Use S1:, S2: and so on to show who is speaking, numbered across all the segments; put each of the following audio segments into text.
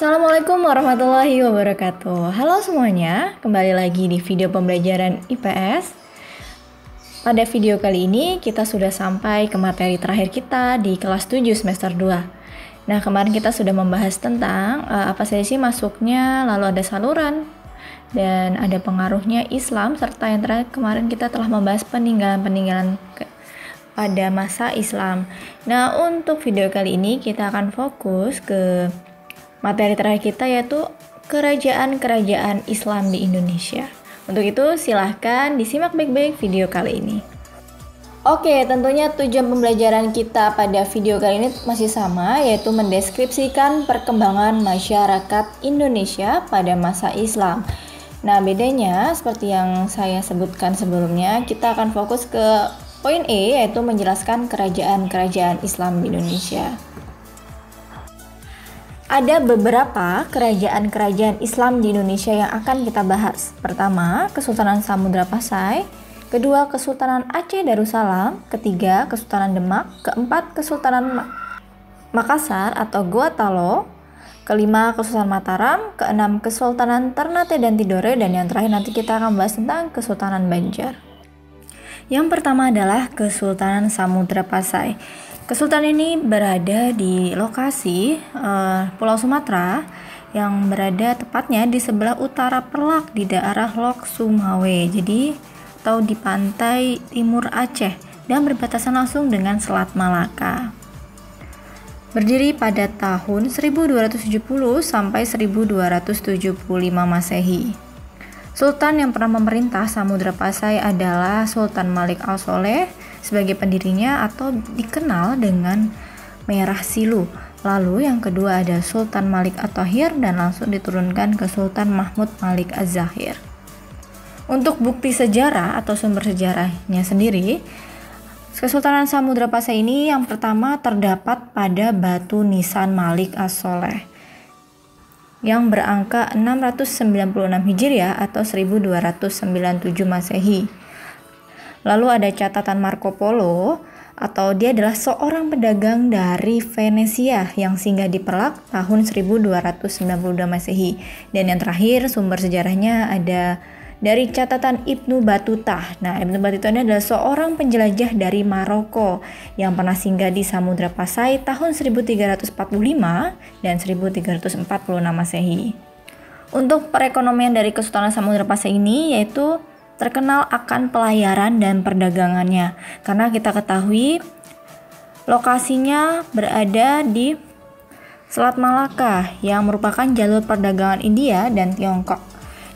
S1: Assalamualaikum warahmatullahi wabarakatuh. Halo semuanya, kembali lagi di video pembelajaran IPS. Pada video kali ini kita sudah sampai ke materi terakhir kita di kelas 7 semester 2. Nah, kemarin kita sudah membahas tentang apa saja sih masuknya, lalu ada saluran, dan ada pengaruhnya Islam, serta yang terakhir kemarin kita telah membahas peninggalan-peninggalan pada masa Islam. Nah, untuk video kali ini kita akan fokus ke materi terakhir kita, yaitu kerajaan-kerajaan Islam di Indonesia. Untuk itu silahkan disimak baik-baik video kali ini. Oke, tentunya tujuan pembelajaran kita pada video kali ini masih sama, yaitu mendeskripsikan perkembangan masyarakat Indonesia pada masa Islam. Nah, bedanya seperti yang saya sebutkan sebelumnya, kita akan fokus ke poin E, yaitu menjelaskan kerajaan-kerajaan Islam di Indonesia. Ada beberapa kerajaan-kerajaan Islam di Indonesia yang akan kita bahas. Pertama, Kesultanan Samudra Pasai. Kedua, Kesultanan Aceh Darussalam. Ketiga, Kesultanan Demak. Keempat, Kesultanan Makassar atau Gorontalo. Kelima, Kesultanan Mataram. Keenam, Kesultanan Ternate dan Tidore. Dan yang terakhir nanti kita akan bahas tentang Kesultanan Banjar. Yang pertama adalah Kesultanan Samudra Pasai. Kesultanan ini berada di lokasi Pulau Sumatera yang berada tepatnya di sebelah utara Perlak di daerah Lok Sumawe, jadi atau di pantai timur Aceh, dan berbatasan langsung dengan Selat Malaka. Berdiri pada tahun 1270 sampai 1275 Masehi. Sultan yang pernah memerintah Samudra Pasai adalah Sultan Malik Al-Soleh sebagai pendirinya atau dikenal dengan Merah Silu. Lalu yang kedua ada Sultan Malik At-Tahir dan langsung diturunkan ke Sultan Mahmud Malik Az-Zahir. Untuk bukti sejarah atau sumber sejarahnya sendiri, Kesultanan Samudra Pasai ini yang pertama terdapat pada batu nisan Malik As-Soleh yang berangka 696 Hijriah atau 1297 Masehi. Lalu ada catatan Marco Polo, atau dia adalah seorang pedagang dari Venesia yang singgah di Perlak tahun 1292 Masehi. Dan yang terakhir sumber sejarahnya ada dari catatan Ibnu Battuta. Nah, Ibnu Battuta ini adalah seorang penjelajah dari Maroko yang pernah singgah di Samudra Pasai tahun 1345 dan 1346 Masehi. Untuk perekonomian dari Kesultanan Samudra Pasai ini yaitu terkenal akan pelayaran dan perdagangannya, karena kita ketahui lokasinya berada di Selat Malaka yang merupakan jalur perdagangan India dan Tiongkok,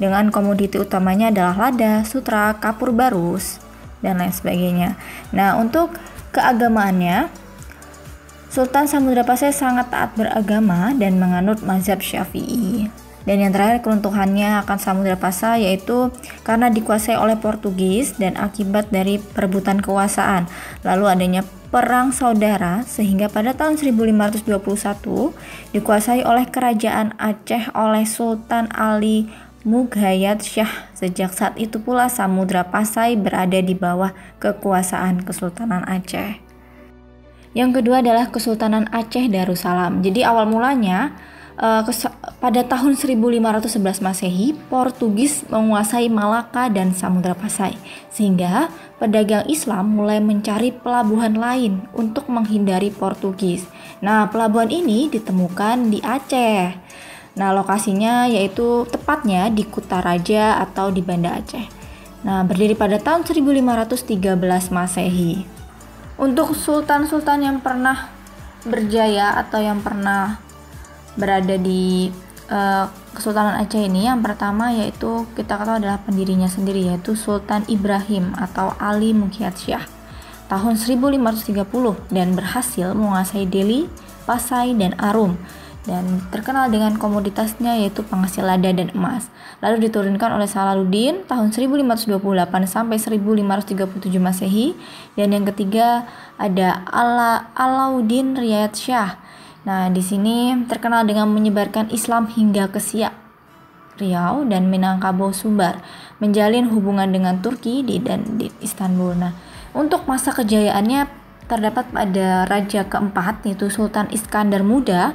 S1: dengan komoditi utamanya adalah lada, sutra, kapur barus, dan lain sebagainya. Nah, untuk keagamaannya, Sultan Samudra Pasai sangat taat beragama dan menganut mazhab Syafi'i. Dan yang terakhir keruntuhannya akan Samudra Pasai yaitu karena dikuasai oleh Portugis dan akibat dari perebutan kekuasaan. Lalu adanya perang saudara sehingga pada tahun 1521 dikuasai oleh kerajaan Aceh oleh Sultan Ali Mughayat Shah. Sejak saat itu pula Samudra Pasai berada di bawah kekuasaan Kesultanan Aceh. Yang kedua adalah Kesultanan Aceh Darussalam. Jadi awal mulanya pada tahun 1511 Masehi, Portugis menguasai Malaka dan Samudra Pasai, sehingga pedagang Islam mulai mencari pelabuhan lain untuk menghindari Portugis. Nah, pelabuhan ini ditemukan di Aceh. Nah, lokasinya yaitu tepatnya di Kutaraja atau di Banda Aceh. Nah, berdiri pada tahun 1513 Masehi. Untuk sultan-sultan yang pernah berjaya atau yang pernah berada di Kesultanan Aceh ini, yang pertama yaitu kita ketahui adalah pendirinya sendiri, yaitu Sultan Ibrahim atau Ali Mughayat Shah tahun 1530 dan berhasil menguasai Delhi, Pasai, dan Arum, dan terkenal dengan komoditasnya yaitu penghasil lada dan emas. Lalu diturunkan oleh Salahuddin tahun 1528 sampai 1537 Masehi. Dan yang ketiga ada Alauddin Riyad Shah. Nah, di sini terkenal dengan menyebarkan Islam hingga ke Siak, Riau, dan Minangkabau Sumbar, menjalin hubungan dengan Turki dan di Istanbul. Nah, untuk masa kejayaannya terdapat pada raja keempat yaitu Sultan Iskandar Muda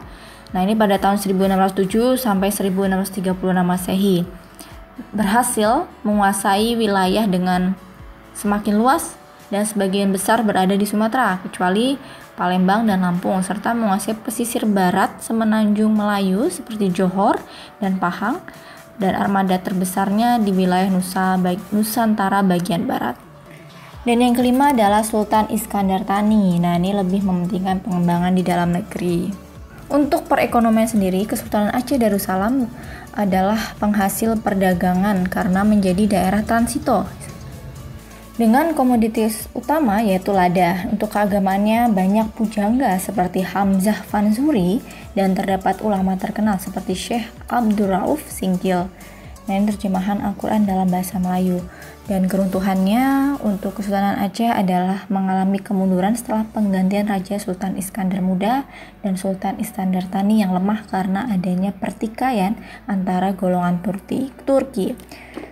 S1: Nah, ini pada tahun 1607 sampai 1636 Masehi. Berhasil menguasai wilayah dengan semakin luas dan sebagian besar berada di Sumatera, kecuali Palembang dan Lampung, serta menguasai pesisir barat semenanjung Melayu seperti Johor dan Pahang, dan armada terbesarnya di wilayah Nusantara bagian barat. Dan yang kelima adalah Sultan Iskandar Thani. Nah, ini lebih mementingkan pengembangan di dalam negeri. Untuk perekonomian sendiri, Kesultanan Aceh Darussalam adalah penghasil perdagangan karena menjadi daerah transito dengan komoditas utama yaitu lada. Untuk keagamaannya banyak pujangga seperti Hamzah Fansuri dan terdapat ulama terkenal seperti Syekh Abdul Rauf Singkil. Nah, ini terjemahan Al-Quran dalam bahasa Melayu. Dan keruntuhannya untuk Kesultanan Aceh adalah mengalami kemunduran setelah penggantian Raja Sultan Iskandar Muda dan Sultan Iskandar Thani yang lemah karena adanya pertikaian antara golongan Turki.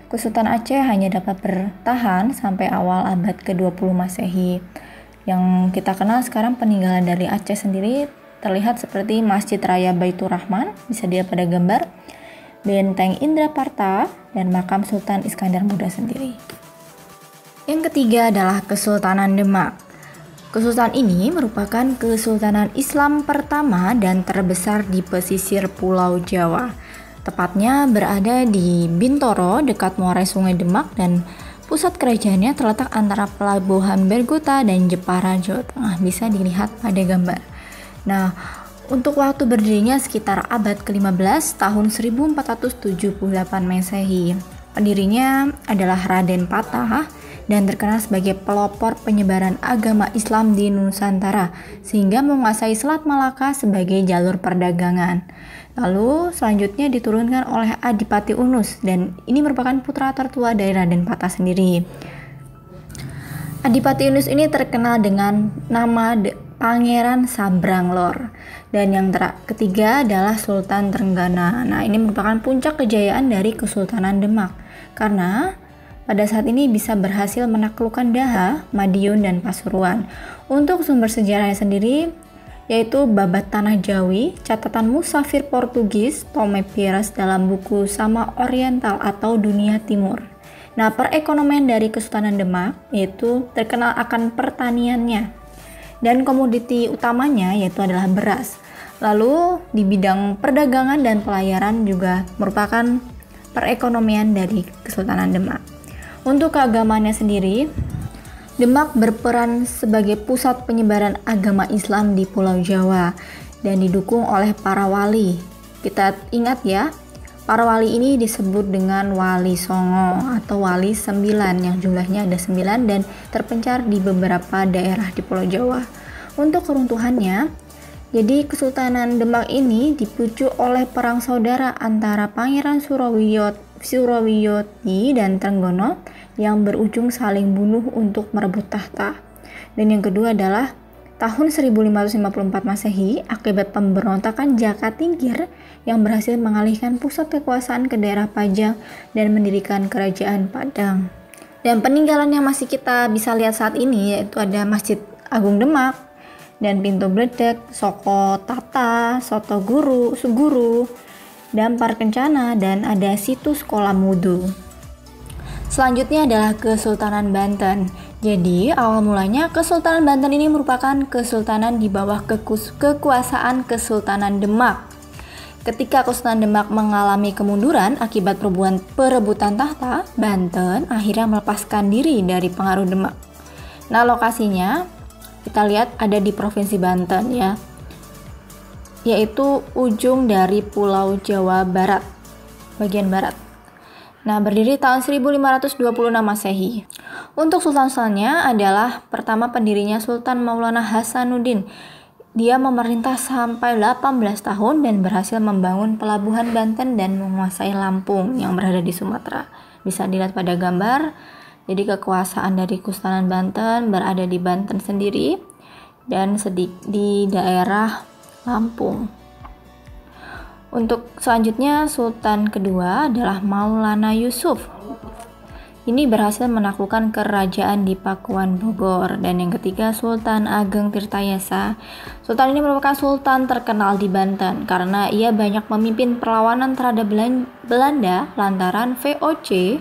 S1: Kesultanan Aceh hanya dapat bertahan sampai awal abad ke-20 Masehi. Yang kita kenal sekarang peninggalan dari Aceh sendiri terlihat seperti Masjid Raya Baitur Rahman, bisa dilihat pada gambar, Benteng Indraparta, dan makam Sultan Iskandar Muda sendiri. Yang ketiga adalah Kesultanan Demak. Kesultanan ini merupakan kesultanan Islam pertama dan terbesar di pesisir Pulau Jawa. Tepatnya berada di Bintoro, dekat muara Sungai Demak, dan pusat kerajaannya terletak antara Pelabuhan Bergota dan Jepara, Jawa Tengah. Bisa dilihat pada gambar. Nah, untuk waktu berdirinya sekitar abad ke-15 tahun 1478 Masehi. Pendirinya adalah Raden Patah dan terkenal sebagai pelopor penyebaran agama Islam di Nusantara sehingga menguasai Selat Malaka sebagai jalur perdagangan. Lalu selanjutnya diturunkan oleh Adipati Unus dan ini merupakan putra tertua dari Raden Patah sendiri. Adipati Unus ini terkenal dengan nama Pangeran Sabranglor. Dan yang ketiga adalah Sultan Trenggana. Nah, ini merupakan puncak kejayaan dari Kesultanan Demak karena pada saat ini bisa berhasil menaklukkan Daha, Madiun, dan Pasuruan. Untuk sumber sejarahnya sendiri yaitu Babat Tanah Jawi, catatan musafir Portugis Tome Pires dalam buku Sama Oriental atau Dunia Timur. Nah, perekonomian dari Kesultanan Demak yaitu terkenal akan pertaniannya dan komoditi utamanya yaitu adalah beras. Lalu di bidang perdagangan dan pelayaran juga merupakan perekonomian dari Kesultanan Demak. Untuk keagamaannya sendiri, Demak berperan sebagai pusat penyebaran agama Islam di Pulau Jawa dan didukung oleh para wali. Kita ingat ya, para wali ini disebut dengan Wali Songo atau Wali 9 yang jumlahnya ada 9 dan terpencar di beberapa daerah di Pulau Jawa. Untuk keruntuhannya, jadi Kesultanan Demak ini dipicu oleh perang saudara antara Pangeran Surawiyoti dan Trenggono yang berujung saling bunuh untuk merebut tahta. Dan yang kedua adalah tahun 1554 Masehi akibat pemberontakan Jaka Tingkir yang berhasil mengalihkan pusat kekuasaan ke daerah Pajang dan mendirikan Kerajaan Padang. Dan peninggalan yang masih kita bisa lihat saat ini yaitu ada Masjid Agung Demak dan Pintu Bledek, Soko Tata, Soto Guru, Suguru, Dampar Kencana, dan ada situs Kolam Wudu. Selanjutnya adalah Kesultanan Banten. Jadi awal mulanya Kesultanan Banten ini merupakan kesultanan di bawah kekuasaan Kesultanan Demak. Ketika Kesultanan Demak mengalami kemunduran akibat perebutan tahta, Banten akhirnya melepaskan diri dari pengaruh Demak. Nah, lokasinya kita lihat ada di Provinsi Banten ya, yaitu ujung dari Pulau Jawa Barat, bagian barat. Nah, berdiri tahun 1526 Masehi. Untuk sultan-sultannya adalah pertama pendirinya Sultan Maulana Hasanuddin. Dia memerintah sampai 18 tahun dan berhasil membangun pelabuhan Banten dan menguasai Lampung yang berada di Sumatera. Bisa dilihat pada gambar. Jadi kekuasaan dari Kesultanan Banten berada di Banten sendiri dan di daerah Lampung. Untuk selanjutnya Sultan kedua adalah Maulana Yusuf. ini berhasil menaklukkan kerajaan di Pakuan Bogor. Dan yang ketiga, Sultan Ageng Tirtayasa. Sultan ini merupakan sultan terkenal di Banten karena ia banyak memimpin perlawanan terhadap Belanda lantaran VOC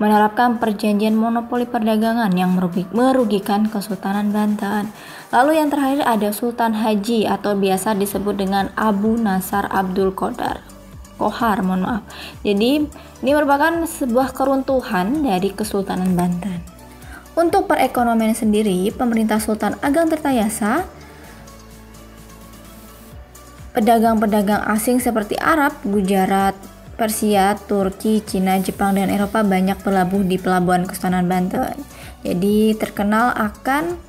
S1: menerapkan perjanjian monopoli perdagangan yang merugikan Kesultanan Banten. Lalu yang terakhir ada Sultan Haji atau biasa disebut dengan Abu Nasar Abdul Kohar. Jadi ini merupakan sebuah keruntuhan dari Kesultanan Banten. Untuk perekonomian sendiri, pemerintah Sultan Ageng Tirtayasa, pedagang-pedagang asing seperti Arab, Gujarat, Persia, Turki, Cina, Jepang, dan Eropa banyak berlabuh di pelabuhan Kesultanan Banten. Jadi terkenal akan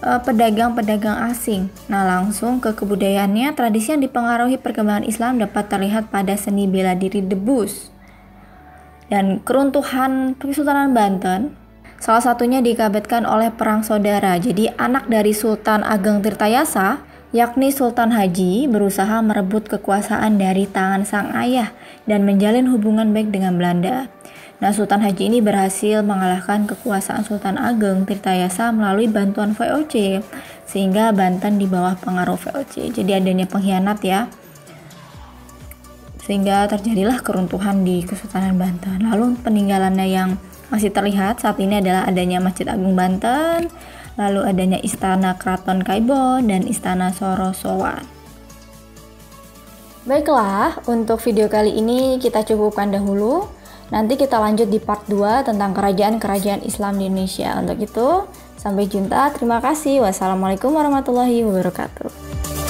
S1: pedagang-pedagang asing. Nah, langsung ke kebudayaannya, tradisi yang dipengaruhi perkembangan Islam dapat terlihat pada seni bela diri Debus. Dan keruntuhan Kesultanan Banten salah satunya dikabatkan oleh perang saudara. Jadi anak dari Sultan Ageng Tirtayasa, yakni Sultan Haji, berusaha merebut kekuasaan dari tangan sang ayah dan menjalin hubungan baik dengan Belanda. Nah, Sultan Haji ini berhasil mengalahkan kekuasaan Sultan Ageng Tirtayasa melalui bantuan VOC, sehingga Banten di bawah pengaruh VOC. Jadi adanya pengkhianat ya, sehingga terjadilah keruntuhan di Kesultanan Banten. Lalu peninggalannya yang masih terlihat saat ini adalah adanya Masjid Agung Banten, lalu adanya Istana Keraton Kaibon, dan Istana Sorosowan. Baiklah, untuk video kali ini kita cukupkan dahulu. Nanti kita lanjut di part 2 tentang kerajaan-kerajaan Islam di Indonesia. Untuk itu, sampai jumpa. Terima kasih. Wassalamualaikum warahmatullahi wabarakatuh.